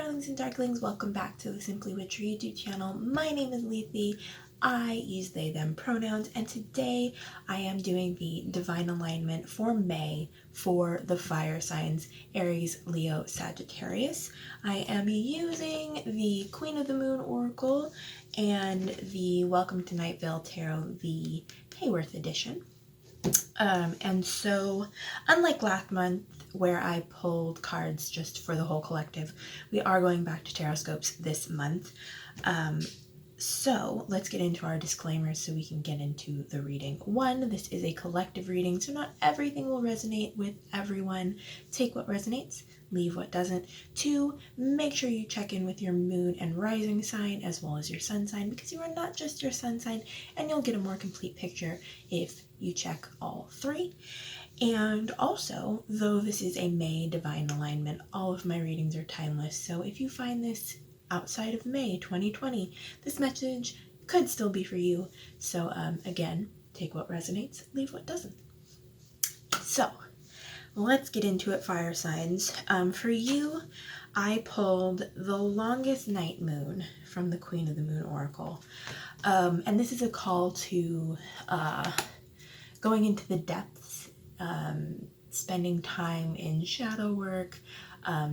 darlings and darklings, welcome back to the Simply Witchery YouTube channel. My name is Lethe. I use they, them pronouns, and today I am doing the divine alignment for May for the fire signs Aries, Leo, Sagittarius. I am using the Queen of the Moon Oracle and the Welcome to Night Vale Tarot, the Hayworth edition. And so, unlike last month, where I pulled cards just for the whole collective, we are going back to Tarotscopes this month. So let's get into our disclaimers so we can get into the reading. 1, this is a collective reading, so not everything will resonate with everyone. Take what resonates, leave what doesn't. 2, make sure you check in with your moon and rising sign as well as your sun sign, because you are not just your sun sign, and you'll get a more complete picture if you check all 3. And also, though this is a May divine alignment, all of my readings are timeless, so if you find this outside of May 2020, this message could still be for you. So again, take what resonates, leave what doesn't. So let's get into it, fire signs. For you, I pulled the longest night moon from the Queen of the Moon Oracle. And this is a call to going into the depths, spending time in shadow work,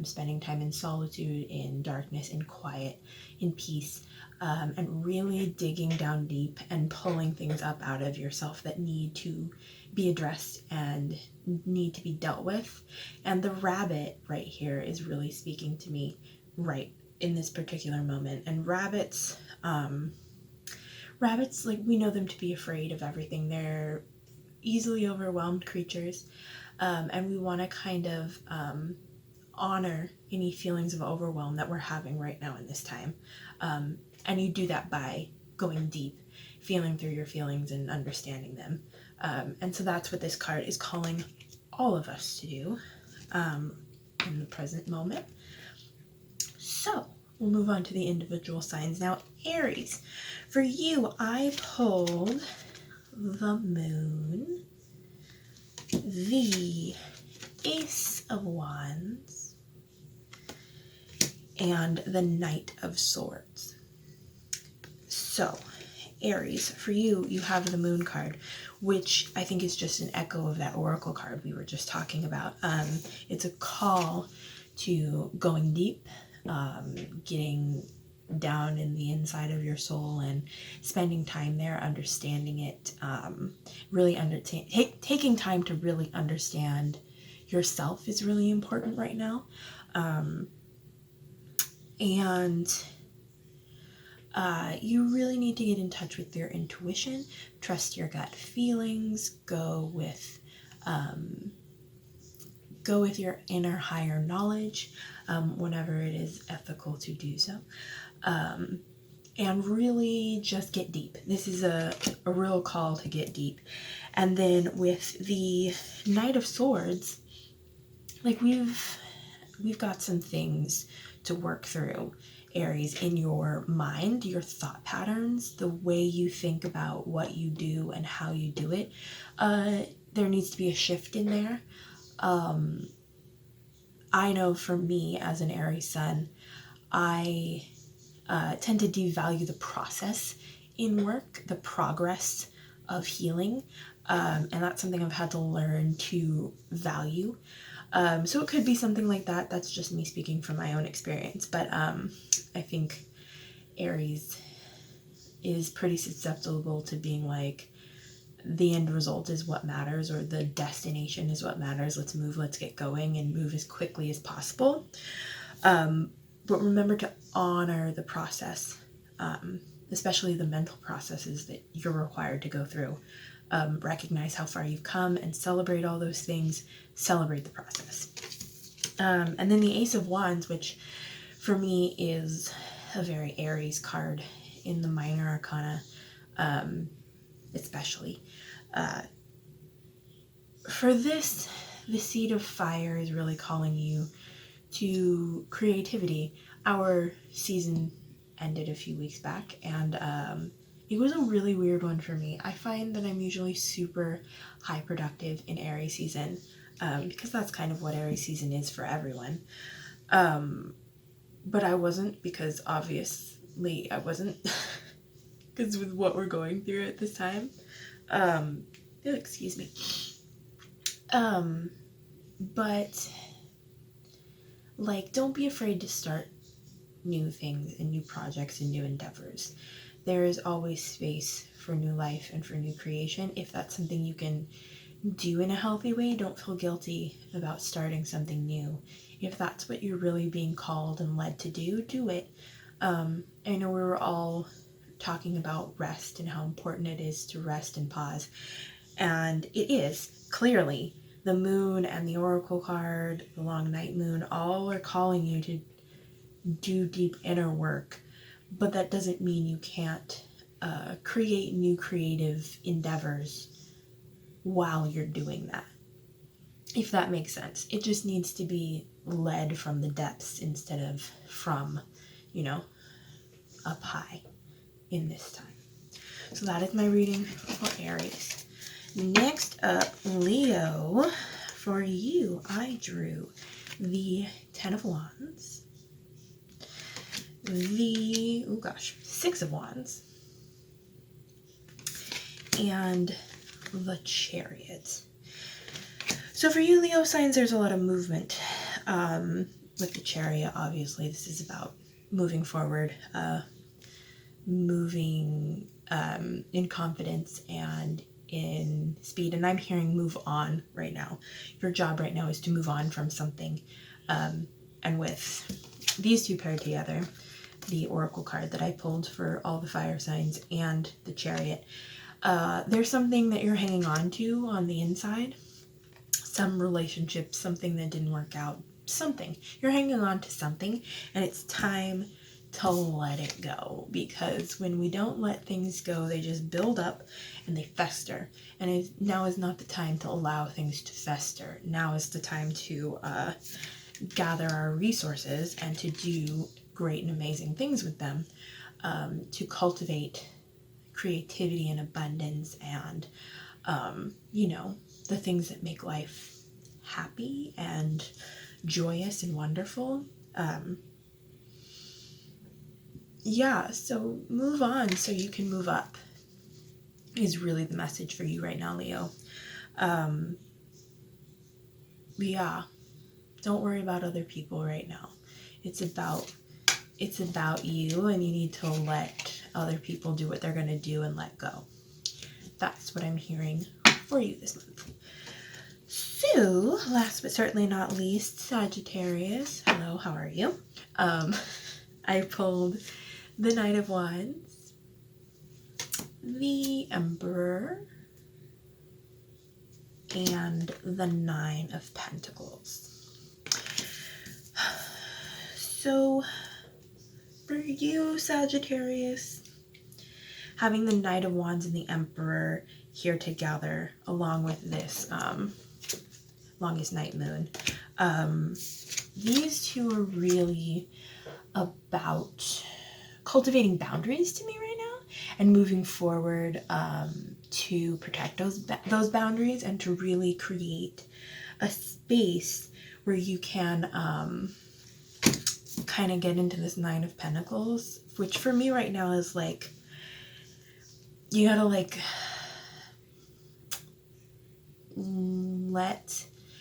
spending time in solitude, in darkness, in quiet, in peace, and really digging down deep and pulling things up out of yourself that need to be addressed and need to be dealt with. And the rabbit right here is really speaking to me right in this particular moment. And rabbits, like, we know them to be afraid of everything. They're easily overwhelmed creatures, and we want to kind of honor any feelings of overwhelm that we're having right now in this time. And you do that by going deep, feeling through your feelings and understanding them. And so that's what this card is calling all of us to do in the present moment. So we'll move on to the individual signs. Now, Aries, for you, I pulled the Moon, the Ace of Wands, and the Knight of Swords. So, Aries, for you, you have the Moon card, which I think is just an echo of that Oracle card we were just talking about. It's a call to going deep, getting down in the inside of your soul and spending time there, understanding it, really taking time to really understand yourself is really important right now. And you really need to get in touch with your intuition, trust your gut feelings, go with your inner higher knowledge, whenever it is ethical to do so. And really just get deep. This is a real call to get deep. And then with the Knight of Swords, like we've got some things to work through, Aries, in your mind, your thought patterns, the way you think about what you do and how you do it. There needs to be a shift in there. I know for me as an Aries sun, I tend to devalue the process in work, the progress of healing, and that's something I've had to learn to value. So it could be something like that. That's just me speaking from my own experience, but I think Aries is pretty susceptible to being like, the end result is what matters, or the destination is what matters. Let's move, let's get going, and move as quickly as possible. But remember to honor the process, especially the mental processes that you're required to go through. Recognize how far you've come and celebrate all those things. Celebrate the process. And then the Ace of Wands, which for me is a very Aries card in the minor arcana, especially. For this, the seed of fire is really calling you to creativity. Our season ended a few weeks back, and it was a really weird one for me. I find that I'm usually super high productive in Aries season, because that's kind of what Aries season is for everyone. but I wasn't, because obviously I wasn't, because with what we're going through at this time. Excuse me. But like, don't be afraid to start new things and new projects and new endeavors. There is always space for new life and for new creation. If that's something you can do in a healthy way, don't feel guilty about starting something new. If that's what you're really being called and led to do it. I know we were all talking about rest and how important it is to rest and pause. And it is, clearly. The moon and the oracle card, the long night moon, all are calling you to do deep inner work. But that doesn't mean you can't create new creative endeavors while you're doing that. If that makes sense. It just needs to be led from the depths instead of from, up high in this time. So that is my reading for Aries. Next up, Leo. For you, I drew the Ten of Wands, the, Six of Wands, and the Chariot. So for you, Leo signs, there's a lot of movement. With the Chariot, obviously, this is about moving forward, moving in confidence and in speed. And I'm hearing move on right now. Your job right now is to move on from something. And with these two paired together, the oracle card that I pulled for all the fire signs and the Chariot, there's something that you're hanging on to on the inside. Some relationship, something that didn't work out, something. You're hanging on to something, and it's time to let it go, because when we don't let things go, they just build up and they fester. And now is not the time to allow things to fester. Now is the time to gather our resources and to do great and amazing things with them, to cultivate creativity and abundance and, the things that make life happy and joyous and wonderful. So move on so you can move up is really the message for you right now, Leo. Don't worry about other people right now. It's about you, and you need to let other people do what they're going to do and let go. That's what I'm hearing for you this month. So, last but certainly not least, Sagittarius. Hello, how are you? I pulled the Knight of Wands, the Emperor, and the Nine of Pentacles. So, for you, Sagittarius, having the Knight of Wands and the Emperor here together, along with this longest night moon, these two are really about cultivating boundaries to me right now and moving forward to protect those boundaries and to really create a space where you can kind of get into this Nine of Pentacles, which for me right now is like, you gotta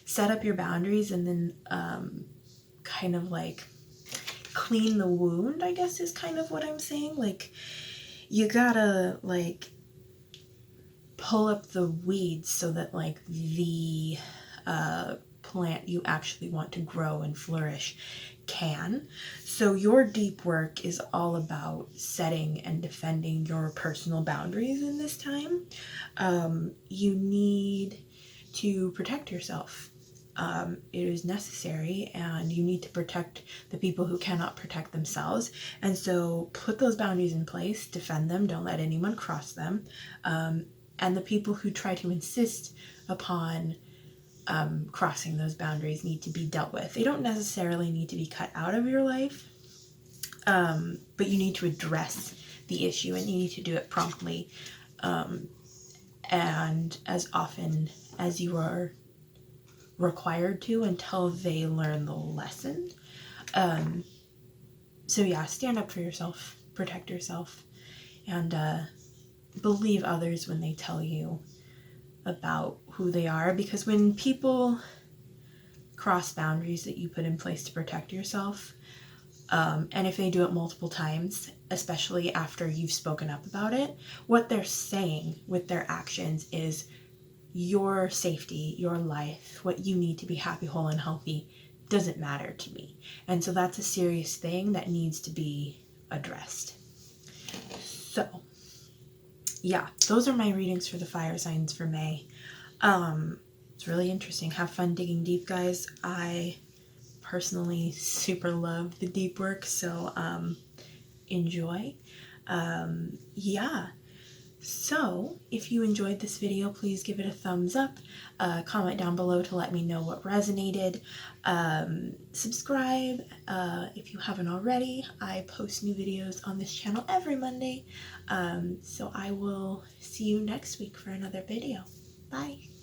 set up your boundaries and then kind of clean the wound, I guess is kind of what I'm saying. You gotta pull up the weeds so that the plant you actually want to grow and flourish can. So your deep work is all about setting and defending your personal boundaries in this time. You need to protect yourself. It is necessary, and you need to protect the people who cannot protect themselves. And so put those boundaries in place, defend them, don't let anyone cross them. And the people who try to insist upon crossing those boundaries need to be dealt with. They don't necessarily need to be cut out of your life, but you need to address the issue, and you need to do it promptly, and as often as you are required to, until they learn the lesson. So yeah, stand up for yourself, protect yourself, and believe others when they tell you about who they are, because when people cross boundaries that you put in place to protect yourself, and if they do it multiple times, especially after you've spoken up about it, what they're saying with their actions is your safety, your life, what you need to be happy, whole, and healthy doesn't matter to me. And so that's a serious thing that needs to be addressed. So yeah, those are my readings for the fire signs for May. It's really interesting. Have fun digging deep, guys. I personally super love the deep work, so enjoy. Yeah. So, if you enjoyed this video, please give it a thumbs up, comment down below to let me know what resonated, subscribe if you haven't already. I post new videos on this channel every Monday, so I will see you next week for another video. Bye!